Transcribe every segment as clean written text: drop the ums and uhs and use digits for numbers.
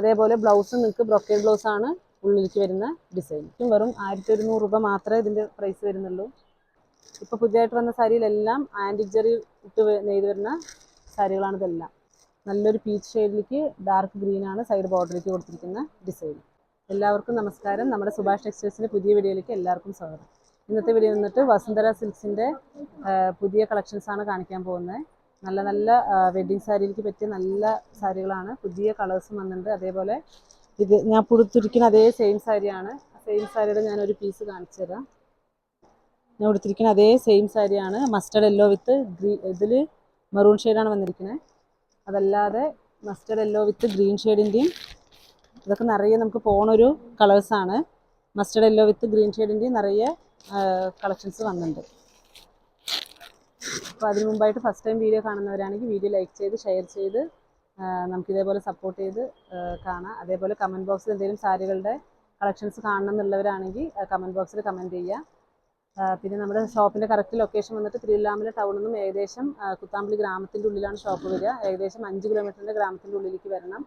അതേപോലെ ബ്ലൗസ് നിങ്ങൾക്ക് brocade blouse ആണ് ഉള്ളിലേക്ക് വരുന്ന ഡിസൈൻ. വെറും 1100 രൂപ മാത്രമേ ഇതിൻ്റെ പ്രൈസ് വരുന്നുള്ളൂ. ഇപ്പോൾ പുതിയതായിട്ട് വന്ന സാരിയിലെല്ലാം ആൻറ്റിക് ജെറി ഇട്ട് നെയ്ത് വരുന്ന സാരികളാണ് ഇതെല്ലാം. നല്ലൊരു പീച്ച് ഷെയ്ഡിലേക്ക് ഡാർക്ക് ഗ്രീനാണ് സൈഡ് ബോർഡറിലേക്ക് കൊടുത്തിരിക്കുന്ന ഡിസൈൻ. എല്ലാവർക്കും നമസ്കാരം. നമ്മുടെ സുഭാഷ് ടെക്സ്റ്റൈൽസിൻ്റെ പുതിയ വീഡിയോയിലേക്ക് എല്ലാവർക്കും സ്വാഗതം. ഇന്നത്തെ വീഡിയോ വന്നിട്ട് വസുന്ധര സിൽക്സിൻ്റെ പുതിയ കളക്ഷൻസാണ് കാണിക്കാൻ പോകുന്നത്. നല്ല നല്ല വെഡ്ഡിങ് സാരിയിലേക്ക് പറ്റിയ നല്ല സാരികളാണ്. പുതിയ കളേഴ്സും വന്നിട്ടുണ്ട്. അതേപോലെ ഇത് ഞാൻ കൊടുത്തിരിക്കുന്ന അതേ സെയിം സാരിയാണ്. സെയിം സാരിയുടെ ഞാനൊരു പീസ് കാണിച്ചു തരാം. ഞാൻ കൊടുത്തിരിക്കുന്ന അതേ സെയിം സാരിയാണ്. മസ്റ്റർഡ് യെല്ലോ വിത്ത് ഇതിൽ മെറൂൺ ഷെയ്ഡാണ് വന്നിരിക്കുന്നത്. അതല്ലാതെ മസ്റ്റർഡ് യെല്ലോ വിത്ത് ഗ്രീൻ ഷെയ്ഡിൻ്റെയും ഇതൊക്കെ നിറയെ നമുക്ക് പോണൊരു കളേഴ്സാണ്. മസ്റ്റർഡ് യെല്ലോ വിത്ത് ഗ്രീൻ ഷെയ്ഡിൻ്റെയും നിറയെ കളക്ഷൻസ് വന്നിട്ടുണ്ട്. അപ്പോൾ അതിന് മുമ്പായിട്ട് ഫസ്റ്റ് ടൈം വീഡിയോ കാണുന്നവരാണെങ്കിൽ വീഡിയോ ലൈക്ക് ചെയ്ത് ഷെയർ ചെയ്ത് നമുക്കിതേപോലെ സപ്പോർട്ട് ചെയ്ത് കാണാം. അതേപോലെ കമൻറ്റ് ബോക്സിൽ എന്തെങ്കിലും സാരികളുടെ കളക്ഷൻസ് കാണണം എന്നുള്ളവരാണെങ്കിൽ കമൻറ്റ് ബോക്സിൽ കമൻറ്റ് ചെയ്യുക. പിന്നെ നമ്മുടെ ഷോപ്പിൻ്റെ കറക്റ്റ് ലൊക്കേഷൻ വന്നിട്ട് തിരുവല്ലാമല ടൗണിൽ നിന്നും ഏകദേശം കുത്താമ്പുള്ളി ഗ്രാമത്തിൻ്റെ ഉള്ളിലാണ് ഷോപ്പ് വരിക. ഏകദേശം 5 കിലോമീറ്ററിൻ്റെ ഗ്രാമത്തിൻ്റെ ഉള്ളിലേക്ക് വരണം.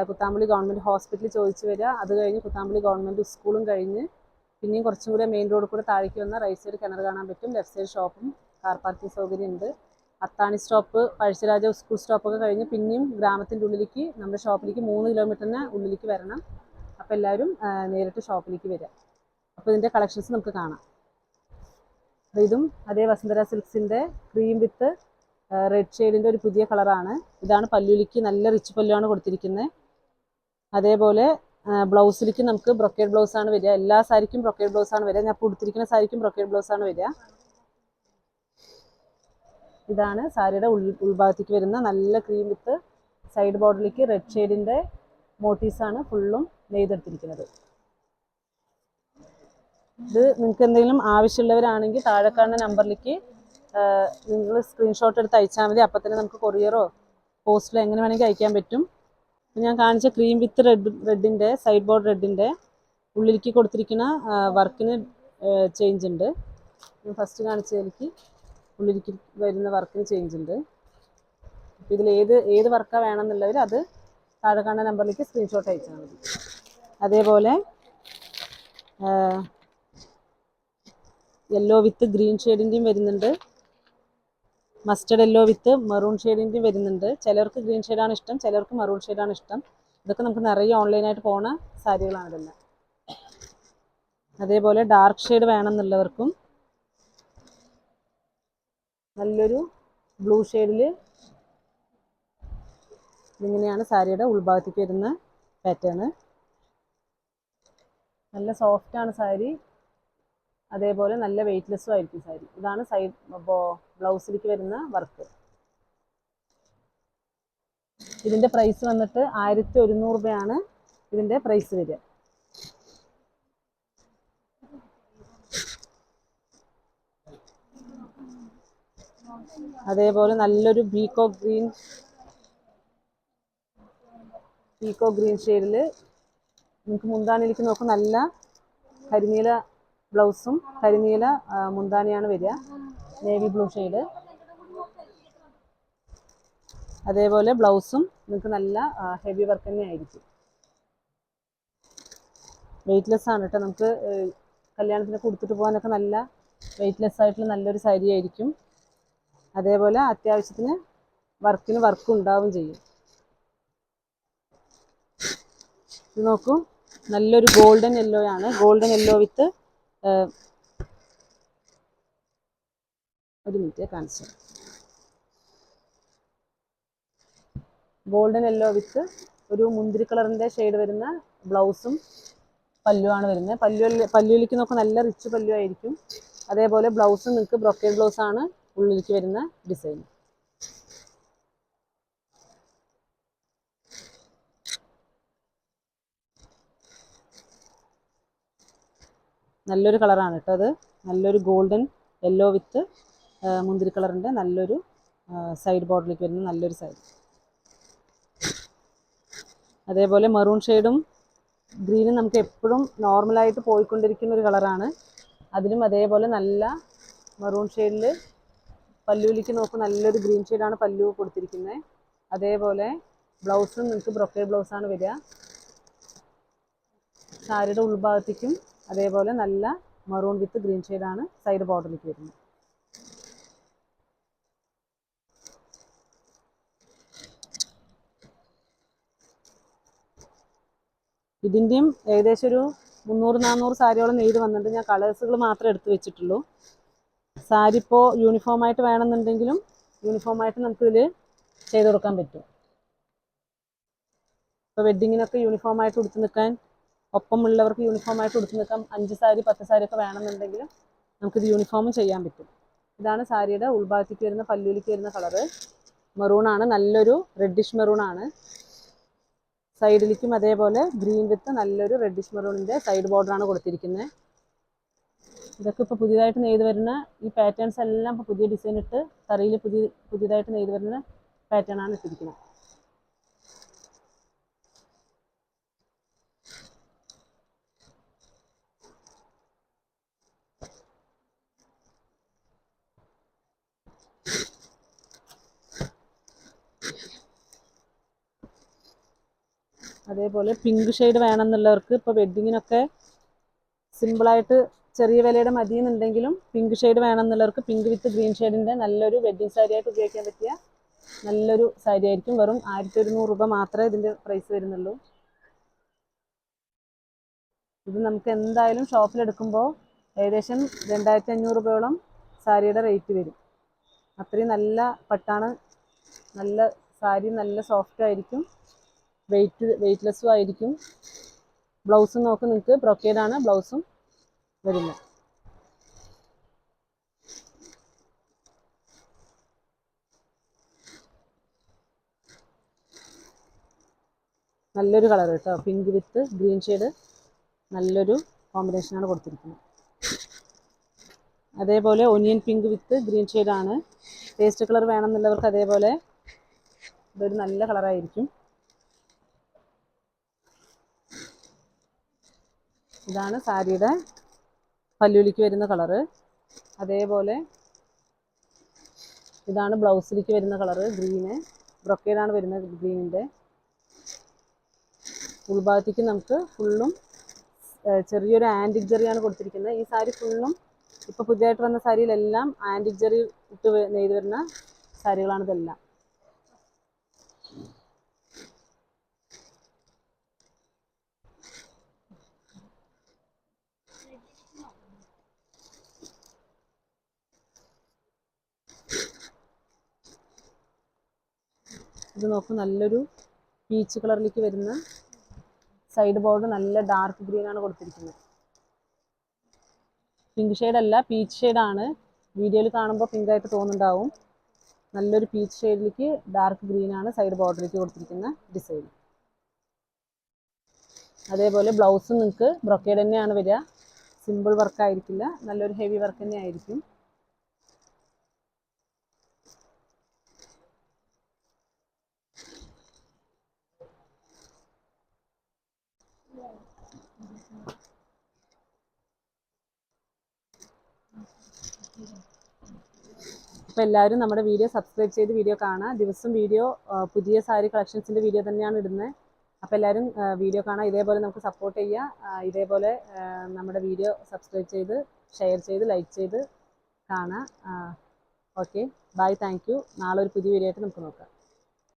കുത്താമ്പുള്ളി ഗവൺമെൻറ് ഹോസ്പിറ്റലിൽ ചോദിച്ച് വരിക. അത് കഴിഞ്ഞ് കുത്താമ്പുള്ളി ഗവൺമെൻറ് സ്കൂളും കഴിഞ്ഞ് പിന്നെയും കുറച്ചും കൂടെ മെയിൻ റോഡ് കൂടെ താഴേക്ക് വന്ന റൈറ്റ് സൈഡ് കിണർ കാണാൻ പറ്റും. ലെഫ്റ്റ് സൈഡ് ഷോപ്പും കാർ പാർക്കിംഗ് സൗകര്യം ഉണ്ട്. അത്താണി സ്റ്റോപ്പ്, പഴശ്ശിരാജ സ്കൂൾ സ്റ്റോപ്പൊക്കെ കഴിഞ്ഞ് പിന്നെയും ഗ്രാമത്തിൻ്റെ ഉള്ളിലേക്ക് നമ്മുടെ ഷോപ്പിലേക്ക് 3 കിലോമീറ്ററിന് ഉള്ളിലേക്ക് വരണം. അപ്പോൾ എല്ലാവരും നേരിട്ട് ഷോപ്പിലേക്ക് വരിക. അപ്പോൾ ഇതിൻ്റെ കളക്ഷൻസ് നമുക്ക് കാണാം. ഇതും അതേ വസുന്ധര സിൽക്സിൻ്റെ ക്രീം വിത്ത് റെഡ് ഷെയ്ഡിൻ്റെ ഒരു പുതിയ കളറാണ്. ഇതാണ് പല്ലുവിലേക്ക് നല്ല റിച്ച് പല്ലുവാണ് കൊടുത്തിരിക്കുന്നത്. അതേപോലെ ബ്ലൗസിലേക്ക് നമുക്ക് ബ്രൊക്കേഡ് ബ്ലൗസാണ് വരിക. എല്ലാ സാരിക്കും ബ്രൊക്കേഡ് ബ്ലൗസാണ് വരിക. ഞാൻ കൊടുത്തിരിക്കുന്ന സാരിക്കും ബ്രൊക്കേഡ് ബ്ലൗസാണ് വരിക. ഇതാണ് സാരിയുടെ ഉൾഭാഗത്തേക്ക് വരുന്ന നല്ല ക്രീം വിത്ത് സൈഡ് ബോർഡറിലേക്ക് റെഡ് ഷെയ്ഡിൻ്റെ മോട്ടീവ്സാണ് ഫുള്ളും നെയ്തെടുത്തിരിക്കുന്നത്. ഇത് നിങ്ങൾക്ക് എന്തെങ്കിലും ആവശ്യമുള്ളവരാണെങ്കിൽ താഴെ കാണുന്ന നമ്പറിലേക്ക് നിങ്ങൾ സ്ക്രീൻഷോട്ട് എടുത്ത് അയച്ചാൽ മതി. അപ്പം തന്നെ നമുക്ക് കൊറിയറോ പോസ്റ്റിലോ എങ്ങനെ വേണമെങ്കിൽ അയക്കാൻ പറ്റും. ഞാൻ കാണിച്ച ക്രീം വിത്ത് റെഡിൻ്റെ സൈഡ് ബോർഡ് റെഡിൻ്റെ ഉള്ളിലേക്ക് കൊടുത്തിരിക്കുന്ന വർക്കിന് ചേഞ്ച് ഉണ്ട്. ഫസ്റ്റ് കാണിച്ചതിലേക്ക് ഉള്ളിലേക്ക് വരുന്ന വർക്കിന് ചേഞ്ച് ഉണ്ട്. അപ്പോൾ ഇതിൽ ഏത് വർക്കാണ് വേണമെന്നുള്ളവർ അത് താഴെ കാണുന്ന നമ്പറിലേക്ക് സ്ക്രീൻഷോട്ട് അയച്ചാൽ മതി. അതേപോലെ യെല്ലോ വിത്ത് ഗ്രീൻ ഷെയ്ഡിൻ്റെയും വരുന്നുണ്ട്. മസ്റ്റർഡ് യെല്ലോ വിത്ത് മെറൂൺ ഷെയ്ഡിൻ്റെയും വരുന്നുണ്ട്. ചിലർക്ക് ഗ്രീൻ ഷെയ്ഡാണ് ഇഷ്ടം, ചിലർക്ക് മെറൂൺ ഷെയ്ഡാണ് ഇഷ്ടം. ഇതൊക്കെ നമുക്ക് നിറയെ ഓൺലൈനായിട്ട് പോകുന്ന സാരികളാണ് ഇതെല്ലാം. അതേപോലെ ഡാർക്ക് ഷെയ്ഡ് വേണമെന്നുള്ളവർക്കും നല്ലൊരു ബ്ലൂ ഷെയ്ഡിൽ ഇങ്ങനെയാണ് സാരിയുടെ ഉൾഭാഗത്തേക്ക് വരുന്ന പാറ്റേൺ. നല്ല സോഫ്റ്റാണ് സാരി. അതേപോലെ നല്ല വെയ്റ്റ്ലെസ്സും ആയിരിക്കും സാരി. ഇതാണ് സൈഡ് ബ്ലൗസിലേക്ക് വരുന്ന വർക്ക്. ഇതിൻ്റെ പ്രൈസ് വന്നിട്ട് 1100 രൂപയാണ് ഇതിൻ്റെ പ്രൈസ് വരിക. അതേപോലെ നല്ലൊരു പീക്കോ ഗ്രീൻ ഷെയ്ഡിൽ നിങ്ങൾക്ക് മുന്താണിയിലേക്ക് നോക്കും. നല്ല കരിനീല ബ്ലൗസും കരിനീല മുന്താണിയാണ് വരിക. Navy blue shade. അതേപോലെ ബ്ലൗസും നിങ്ങൾക്ക് നല്ല ഹെവി വർക്ക് തന്നെ ആയിരിക്കും. വെയ്റ്റ്ലെസ് ആണ് കേട്ടോ. നമുക്ക് കല്യാണത്തിനൊക്കെ കൊടുത്തിട്ട് പോകാനൊക്കെ നല്ല വെയ്റ്റ്ലെസ് ആയിട്ടുള്ള നല്ലൊരു സാരി ആയിരിക്കും. അതേപോലെ അത്യാവശ്യത്തിന് വർക്കും ഉണ്ടാവും ചെയ്യും. ഇത് നോക്കൂ, നല്ലൊരു ഗോൾഡൻ യെല്ലോ ആണ്. ഗോൾഡൻ യെല്ലോ വിത്ത് ഒരു മിനിറ്റ് കാണിച്ചു. ഗോൾഡൻ യെല്ലോ വിത്ത് ഒരു മുന്തിരി കളറിൻ്റെ ഷെയ്ഡ് വരുന്ന ബ്ലൗസും പല്ലുവാണ് വരുന്നത്. പല്ലുവിലേക്ക് നോക്കുക നല്ല റിച്ച് പല്ലു ആയിരിക്കും. അതേപോലെ ബ്ലൗസും നിങ്ങൾക്ക് ബ്രൊക്കേഡ് ബ്ലൗസാണ് ഉള്ളിലേക്ക് വരുന്ന ഡിസൈൻ. നല്ലൊരു കളറാണ് കേട്ടോ അത്. നല്ലൊരു ഗോൾഡൻ യെല്ലോ വിത്ത് മുന്തിരി കളറിൻ്റെ നല്ലൊരു സൈഡ് ബോർഡറിലേക്ക് വരുന്ന നല്ലൊരു സാരി. അതേപോലെ മെറൂൺ ഷെയ്ഡും ഗ്രീനും നമുക്ക് എപ്പോഴും നോർമലായിട്ട് പോയിക്കൊണ്ടിരിക്കുന്ന ഒരു കളറാണ്. അതിലും അതേപോലെ നല്ല മെറൂൺ ഷെയ്ഡിൽ പല്ലുവിലേക്ക് നോക്കും. നല്ലൊരു ഗ്രീൻ ഷെയ്ഡാണ് പല്ലു കൊടുത്തിരിക്കുന്നത്. അതേപോലെ ബ്ലൗസും നിങ്ങൾക്ക് ബ്രൊക്കേഡ് ബ്ലൗസാണ് വരിക. സാരിയുടെ ഉൾഭാഗത്തേക്കും അതേപോലെ നല്ല മറൂൺ വിത്ത് ഗ്രീൻ ഷെയ്ഡാണ് സൈഡ് ബോർഡറിലേക്ക് വരുന്നത്. ഇതിൻ്റെയും ഏകദേശം ഒരു 300-400 സാരിയോളം നെയ്ത് വന്നിട്ട് ഞാൻ കളേഴ്സുകൾ മാത്രമേ എടുത്ത് വെച്ചിട്ടുള്ളൂ. സാരി ഇപ്പോൾ യൂണിഫോമായിട്ട് വേണമെന്നുണ്ടെങ്കിലും യൂണിഫോമായിട്ട് നമുക്കിതിൽ ചെയ്ത് കൊടുക്കാൻ പറ്റും. ഇപ്പോൾ വെഡ്ഡിങ്ങിനൊക്കെ യൂണിഫോമായിട്ട് ഉടുത്ത് നിൽക്കാൻ, ഒപ്പമുള്ളവർക്ക് യൂണിഫോമായിട്ട് ഉടുത്ത് നിൽക്കാൻ 5 സാരി 10 സാരി ഒക്കെ വേണമെന്നുണ്ടെങ്കിലും നമുക്കിത് യൂണിഫോമും ചെയ്യാൻ പറ്റും. ഇതാണ് സാരിയുടെ ഉൾഭാഗത്തേക്ക് വരുന്ന പല്ലുവിലേക്ക് വരുന്ന കളറ്. മെറൂണാണ്, നല്ലൊരു റെഡിഷ് മെറൂണാണ്. സൈഡിലേക്കും അതേപോലെ ഗ്രീൻ വിത്ത് നല്ലൊരു റെഡിഷ് മെറൂണിൻ്റെ സൈഡ് ബോർഡറാണ് കൊടുത്തിരിക്കുന്നത്. ഇതൊക്കെ ഇപ്പോൾ പുതിയതായിട്ട് നെയ്ത് വരുന്ന ഈ പാറ്റേൺസ് എല്ലാം ഇപ്പോൾ പുതിയ ഡിസൈൻ ഇട്ട് കറിയിൽ പുതിയതായിട്ട് നെയ്ത് വരുന്ന പാറ്റേൺ ആണ് ഇട്ടിരിക്കുന്നത്. അതേപോലെ പിങ്ക് ഷെയ്ഡ് വേണമെന്നുള്ളവർക്ക് ഇപ്പോൾ വെഡ്ഡിങ്ങിനൊക്കെ സിമ്പിളായിട്ട് ചെറിയ വിലയുടെ മതിയെന്നുണ്ടെങ്കിലും പിങ്ക് ഷെയ്ഡ് വേണമെന്നുള്ളവർക്ക് പിങ്ക് വിത്ത് ഗ്രീൻ ഷെയ്ഡിൻ്റെ നല്ലൊരു വെഡ്ഡിങ് സാരിയായിട്ട് ഉപയോഗിക്കാൻ പറ്റിയ നല്ലൊരു സാരി ആയിരിക്കും. വെറും 1100 രൂപ മാത്രമേ ഇതിൻ്റെ പ്രൈസ് വരുന്നുള്ളൂ. ഇത് നമുക്ക് എന്തായാലും ഷോപ്പിലെടുക്കുമ്പോൾ ഏകദേശം 2500 രൂപയോളം സാരിയുടെ റേറ്റ് വരും. അത്രയും നല്ല പട്ടാണ്, നല്ല സാരി നല്ല സോഫ്റ്റ് ആയിരിക്കും, വെയ്റ്റ്ലെസ്സും ആയിരിക്കും. ബ്ലൗസും നോക്ക്, നിങ്ങൾക്ക് ബ്രൊക്കേഡാണ് ബ്ലൗസും വരുന്നത്. നല്ലൊരു കളർ കേട്ടോ, പിങ്ക് വിത്ത് ഗ്രീൻ ഷെയ്ഡ് നല്ലൊരു കോമ്പിനേഷനാണ് കൊടുത്തിരിക്കുന്നത്. അതേപോലെ ഒനിയൻ പിങ്ക് വിത്ത് ഗ്രീൻ ഷെയ്ഡാണ്. പേസ്റ്റ് കളർ വേണമെന്നുള്ളവർക്ക് അതേപോലെ ഇതൊരു നല്ല കളറായിരിക്കും. ഇതാണ് സാരിയുടെ പല്ലുവിലേക്ക് വരുന്ന കളറ്. അതേപോലെ ഇതാണ് ബ്ലൗസിലേക്ക് വരുന്ന കളറ്, ഗ്രീന്. ബ്രൊക്കേഡാണ് വരുന്നത് ഗ്രീനിൻ്റെ. ഉൾഭാഗത്തേക്ക് നമുക്ക് ഫുള്ളും ചെറിയൊരു ആൻറ്റിക് ജെറിയാണ് കൊടുത്തിരിക്കുന്നത്. ഈ സാരി ഫുള്ളും ഇപ്പോൾ പുതിയതായിട്ട് വന്ന സാരിയിലെല്ലാം ആൻറ്റിക് ജെറി ഇട്ട് നെയ്ത് വരുന്ന സാരികളാണ് ഇതെല്ലാം. ഇത് നോക്കൂ, നല്ലൊരു പീച്ച് കളറിലേക്ക് വരുന്ന സൈഡ് ബോർഡ് നല്ല ഡാർക്ക് ഗ്രീൻ ആണ് കൊടുത്തിരിക്കുന്നത്. പിങ്ക് ഷെയ്ഡല്ല, പീച്ച് ഷെയ്ഡാണ്. വീഡിയോയിൽ കാണുമ്പോൾ പിങ്കായിട്ട് തോന്നുന്നുണ്ടാവും. നല്ലൊരു പീച്ച് ഷെയ്ഡിലേക്ക് ഡാർക്ക് ഗ്രീനാണ് സൈഡ് ബോർഡറിലേക്ക് കൊടുത്തിരിക്കുന്ന ഡിസൈൻ. അതേപോലെ ബ്ലൗസും നിങ്ങൾക്ക് ബ്രൊക്കേഡ് തന്നെയാണ് വരിക. സിമ്പിൾ വർക്ക് ആയിരിക്കില്ല, നല്ലൊരു ഹെവി വർക്ക് തന്നെ ആയിരിക്കും. അപ്പോൾ എല്ലാവരും നമ്മുടെ വീഡിയോ സബ്സ്ക്രൈബ് ചെയ്ത് വീഡിയോ കാണുക. ദിവസം വീഡിയോ പുതിയ സാരി കളക്ഷൻസിൻ്റെ വീഡിയോ തന്നെയാണ് ഇടുന്നത്. അപ്പോൾ എല്ലാവരും വീഡിയോ കാണാം. ഇതേപോലെ നമുക്ക് സപ്പോർട്ട് ചെയ്യുക. ഇതേപോലെ നമ്മുടെ വീഡിയോ സബ്സ്ക്രൈബ് ചെയ്ത് ഷെയർ ചെയ്ത് ലൈക്ക് ചെയ്ത് കാണുക. Okay, bye, thank you. നാളെ ഒരു പുതിയ വീഡിയോ ആയിട്ട് നമുക്ക് നോക്കാം.